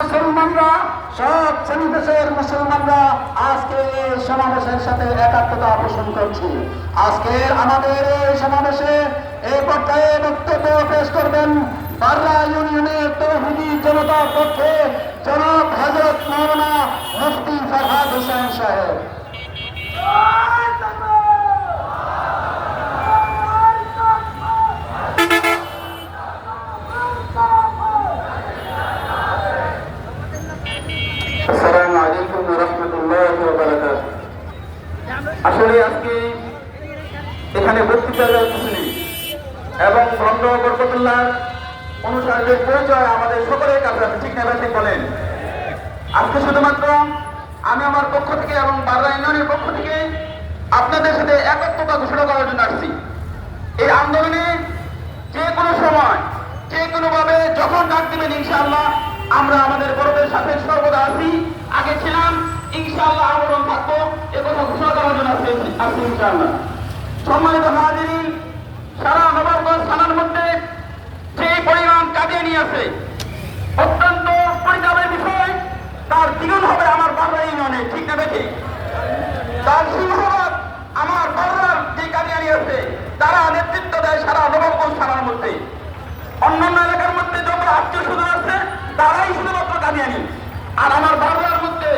মুসলমানরা সব দেশের মুসলমানরা আজকে এই সমাবেশের সাথে একাত্মতা পোষণ করছি। আজকে আমাদের এই সমাবেশে এই পর্যায়ে বক্তব্য পেশ করবেন বাররা ইউনিয়নের তৌহিদি জনতার পক্ষে জনাব হযরত মাওলানা মুফতি ফরহাদ হোসেন সাহেব। আসলে আজকে এখানে বক্তৃতা কিছু নেই এবং ভণ্ড বরকতুল্লাহ অনুসারীদের পরিচয় আমাদের সকলের কাছে আছে, ঠিক না ঠিক বলেন? আজকে শুধুমাত্র আমি আমার পক্ষ থেকে এবং বাররা ইউনিয়নের পক্ষ থেকে আপনাদের সাথে একত্রতা ঘোষণা করার জন্য আসছি। এই আন্দোলনে যে কোনো সময় যে কোনোভাবে যখন ডাক দিবেন ইনশাআল্লাহ আমরা আমাদের বড়দের সাথে সর্বদা আছি, আগে ছিলাম, ইনশাআল্লাহ আন্দোলন থাকবো, এ কথা ঘোষণা করার জন্য আসছি ইনশাআল্লাহ। সম্মানিত হাজিরিন, সারা নবাবগঞ্জ থানার মধ্যে যে পরিমাণ কাদিয়ানি আছে অত্যন্ত পরিতাপের বিষয়। তার দ্বিগুণ হবে আমার বাররা ইউনিয়নে, ঠিক না বেশি? তার সিংহভাগ আমার বাররার যে কাদিয়ানি আছে তারা নেতৃত্ব দেয় সারা নবাবগঞ্জ থানার মধ্যে। অন্যান্য এলাকার মধ্যে যত আত্মীয় স্বজন আছে তারাই শুধুমাত্র কাদিয়ানি, আর আমার বাররার মধ্যে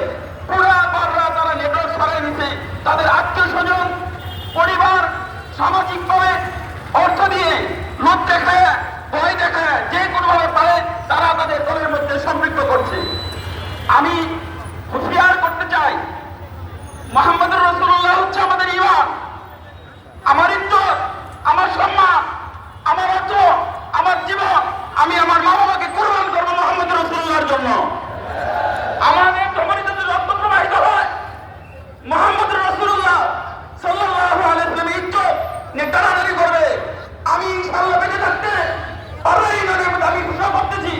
পুরা বাররা তারা নেটওয়ার্ক সরাই নিচ্ছে। তাদের আত্মীয় স্বজন, পরিবার সামাজিকভাবে অর্থ দিয়ে লোক দেখায়, ভয় দেখায়, যে কোনোভাবে পারে তারা তাদের দলের মধ্যে সম্পৃক্ত করছে। আমি হুঁশিয়ার করতে চাই, মুহাম্মদুর রাসূলুল্লাহ হচ্ছে আমাদের ঈমান, আমার ইজ্জত, আমার সম্মান, আমার অর্থ, আমার জীবন আমি আমার মা বাবাকে কুরবান করবো মুহাম্মদুর রাসূলুল্লাহর জন্য। আমাদের ধমনী যদি রক্ত প্রবাহিত হয় মুহাম্মদুর রাসূলুল্লাহ সাল্লাল্লাহু আলাইহি ওয়াসাল্লামের ইজ্জত নিয়ে টানাটানি করবে। আমি ইনশাআল্লাহ বেঁচে থাকতে বাররা ইউনিয়নের মধ্যে আমি ঘোষণা করতেছি,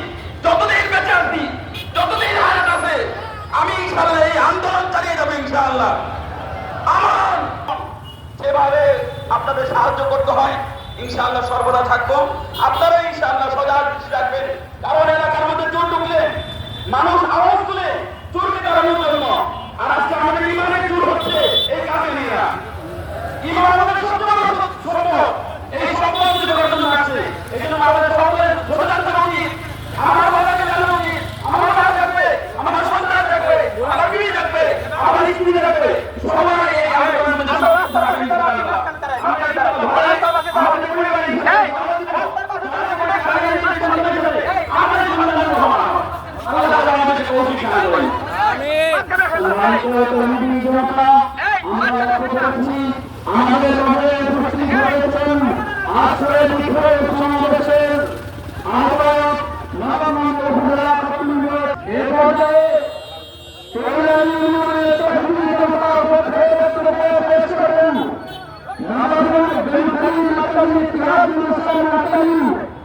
যতদিন বেঁচে আছি, যতদিন হায়াত আছে, আমি ইনশাআল্লাহ এই আন্দোলন চালিয়ে যাবো ইনশাআল্লাহ। আমার যেভাবে আপনাদের সাহায্য করতে হয় ইনশাআল্লাহ সর্বদা থাকবো। আপনারা ইনশাআল্লাহ সজাগ দৃষ্টি রাখবেন, কারণ এলাকার মধ্যে চোর ঢুকলে মানুষ আওয়াজ তুলে চোরকে তাড়ানোর জন্য। আর আজকে আমাদের ইমানের চোর হচ্ছে এই কাদিয়ানীরা। ইমান আমাদের সবচেয়ে বড় সম্পদ, এই সম্পদ যদি করার জন্য আসছে, এই জন্য আমাদের সকলের সজাগ থাকা উচিত। আমার বাবাকে জানানো উচিত, আমার মা থাকবে, আমার সন্তান থাকবে, আমার বিবি থাকবে, আমার স্ত্রী থাকবে, সবাই এই আন্দোলনের মধ্যে আমাদের মাঝে উপস্থিত হয়েছেন আজকের সমাবেশের আহ্বায়ক নবাবগঞ্জ উপজেলা কর্তৃপক্ষ এ পর্যায়ে পেশ করেন নবাবগঞ্জ বেলখালী মাতালি তিহাদুল ইসলাম মাতালি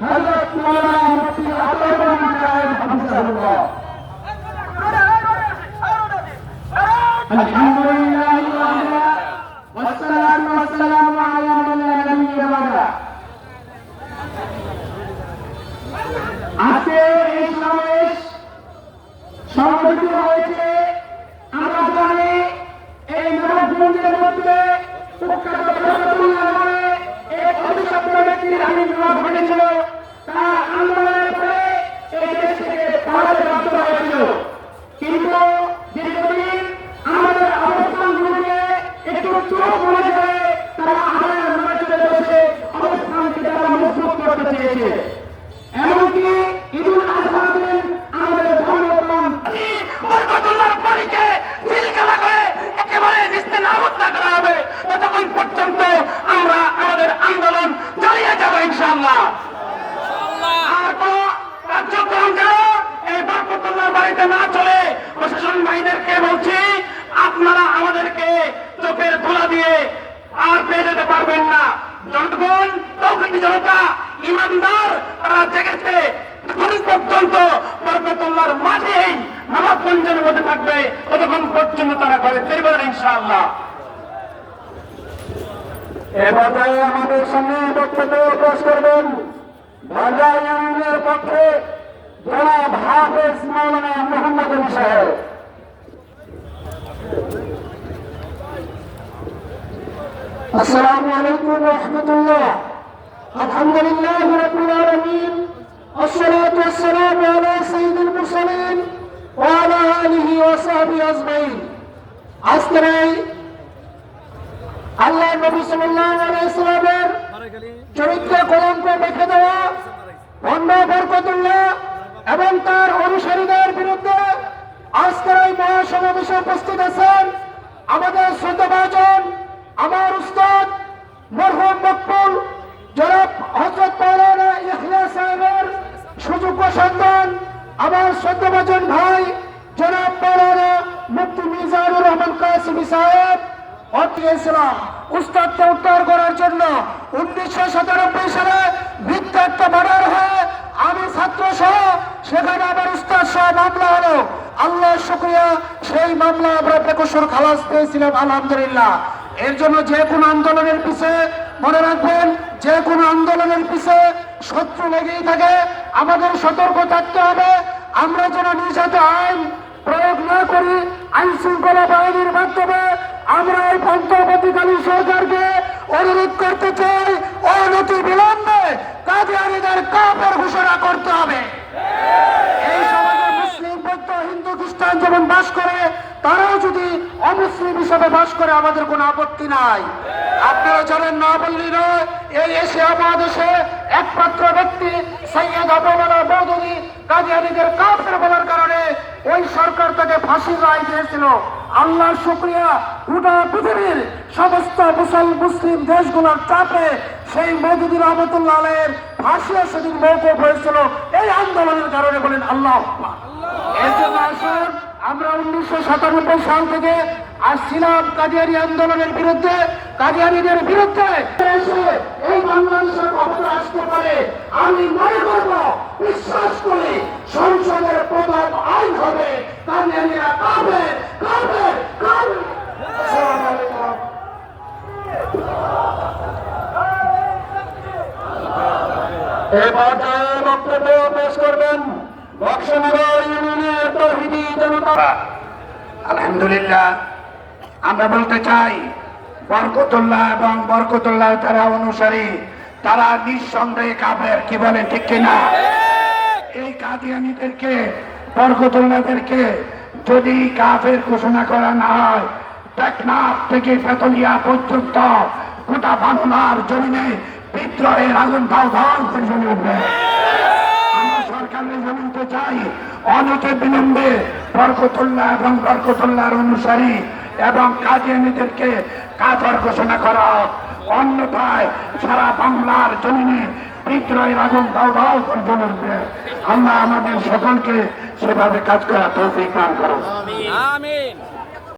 হযরত মাওলানা মুফতি আতাউর সাহেব হাফিজাহুল্লাহ। আলহামদুলিল্লাহ ওয়াসসালাতু ওয়াসসালামু আলা মান লা নাবিয়্যা বা'দা। আজকে এই সমাবেশ সংগঠিত হয়েছে, আমরা জানি এই নবাবগঞ্জের মধ্যে প্রখ্যাত বরকতুল্লাহ নামে এক অভিশপ্ত ব্যক্তির আবির্ভাব ঘটেছিল। তার আন্দোলনের ফলে এই দেশ থেকে পালাতে বাধ্য হয়েছিল, কিন্তু দীর্ঘদিন আমাদের অবস্থানগুলোকে একটু চোখ মনে করে তারা আদায়ের নির্বাচনে বসে অবস্থানকে তারা মজবুত করতে চেয়েছে। এমনকি ঈদুল আজহার দিন আমাদের ধর্মপ্রাণ বরকতুল্লাহর বাড়িকে সিলগালা করে একেবারে নিস্তেনাবুদ না করা হবে ততক্ষণ পর্যন্ত আমরা আমাদের আন্দোলন চালিয়ে যাবো ইনশাআল্লাহ। আর তো কার্যক্রম যেন এই বরকতুল্লাহর বাড়িতে না চলে, প্রশাসন বাহিনীদেরকে বলছি আপনারা আমাদেরকে চোখের ধুলা দিয়ে আর পেয়ে যেতে পারবেন না। জনগণ, তৌহিদি জনতা, ইমানদার তারা জেগেছে, এখন পর্যন্ত বরকতুল্লাহর মাঝেই নবাবগঞ্জের মধ্যে থাকবে, ততক্ষণ পর্যন্ত তারা করে ফিরবেন ইনশাআল্লাহ। এ পর্যায়ে আমাদের সামনে বক্তব্য পেশ করবেন বাররা ইউনিয়নের পক্ষে জনাব হাফেজ মাওলানা মোহাম্মদ আলী সাহেব। আসসালামু আলাইকুম ওয়া রাহমাতুল্লাহ। আলহামদুলিল্লাহ রাব্বিল আলামিন, والصلاة والسلام على سيد المرسلين وعلى آله وصحبه أجمعين। আজকের এই আল্লাহ নবী সাল্লাল্লাহু আলাইহি ওয়াসাল্লামের চরিত্রে কলঙ্ক মেখে দেওয়া ভণ্ড বরকতুল্লাহ এবং তার অনুসারীদের বিরুদ্ধে আজকের এই মহাসমাবেশে উপস্থিত আছেন আমাদের শ্রদ্ধাভাজন, আমার উস্তাদ মরহুম মকবুল জনাব হযরত মাওলানা ইখলাস সাহেবের সুযোগ্য সন্তান, আমার শ্রদ্ধাভাজন ভাই জনাব মাওলানা মুফতি মিজানুর রহমান কাসিমি সাহেব অতিয়েছিলাম উস্তাদকে উদ্ধার করার জন্য। 1997 সালে মিথ্যা একটা মার্ডার হয়, আমি ছাত্র সহ সেখানে আমার উস্তাদ সহ মামলা হলো। আল্লাহর শুকরিয়া, সেই মামলা আমরা বেকসুর খালাস পেয়েছিলাম আলহামদুলিল্লাহ। এর জন্য যে কোনো আন্দোলনের পিছিয়ে মনে রাখবেন, যে কোনো আন্দোলনের পিছিয়ে শত্রু লেগেই থাকে, আমাদের সতর্ক থাকতে হবে। আমরা যেন নিজ হাতে আইন প্রয়োগ না করি। আইন শৃঙ্খলা বাহিনীর মাধ্যমে আমরা এই অন্তর্বর্তীকালীন সরকারকে অনুরোধ করতে চাই, অনতি বিলম্বে কাদিয়ানীদের কাফের ঘোষণা করতে হবে। এই সমাজে মুসলিম, বৌদ্ধ, হিন্দু, খ্রিস্টান যেমন বাস করে, তারাও যদি অমুসলিম হিসাবে বাস করে আমাদের কোনো আপত্তি নাই। আপনারা জানেন, না বললি নয়, এই এশিয়া মহাদেশে একমাত্র ব্যক্তি সৈয়দ আবুল মওদুদী কাদিয়ানীদের কাফের বলার কারণে ওই সরকার তাকে ফাঁসির রায় দিয়েছিল। আল্লাহর শুকরিয়া, গোটা পৃথিবীর সমস্ত মুসলিম দেশগুলোর চাপে সেই মওদুদী রহমতুল্লাহ আলাইহির ফাঁসিও সেদিন মওকুফ হয়েছিল এই আন্দোলনের কারণে। বলেন আল্লাহু আকবার। এর জন্য আসুন, আমরা 1997 সাল থেকে আসছিলাম কাদিয়ানী আন্দোলনের বিরুদ্ধে, কাদিয়ানীদের বিরুদ্ধে। এই বাংলাদেশের ক্ষমতা আসতে পারে, আমি মনে করব, বিশ্বাস করি, সংসদের প্রধান আইন হবে কাদিয়ানীরা কাফের, কাফের, কাফের। আসসালামু আলাইকুম। এই পর্যায়ে বক্তব্য পেশ করবেন বক্সনগর ইউনিয়নের তৌহিদি জনতা। আলহামদুলিল্লাহ, আমরা বলতে চাই, বরকতুল্লাহ এবং বরকতুল্লাহ তারা অনুসারী, তারা নিঃসন্দেহে কাফের। কি বলেন, ঠিক কিনা? এই কাদিয়ানীদেরকে, বরকতুল্লাহদেরকে যদি কাফের ঘোষণা করা না হয়, টেকনাফ থেকে তেতুলিয়া পর্যন্ত গোটা বাংলার জমিনে বিদ্রোহের আগুন ধাও ধাও করে জ্বলে উঠবে। আমরা সরকারকে জানাতে চাই, অনতি বিলম্বে বরকতুল্লাহ এবং বরকতুল্লাহর অনুসারী এবং কাদিয়ানীদেরকে কাফের ঘোষণা করা, অন্যথায় সারা বাংলার জমিনে বিদ্রোহের আগুন ধাও ধাও করে জ্বলে উঠবে। আল্লাহ আমাদের সকলকে সেভাবে কাজ করা তৌফিক দান করুন।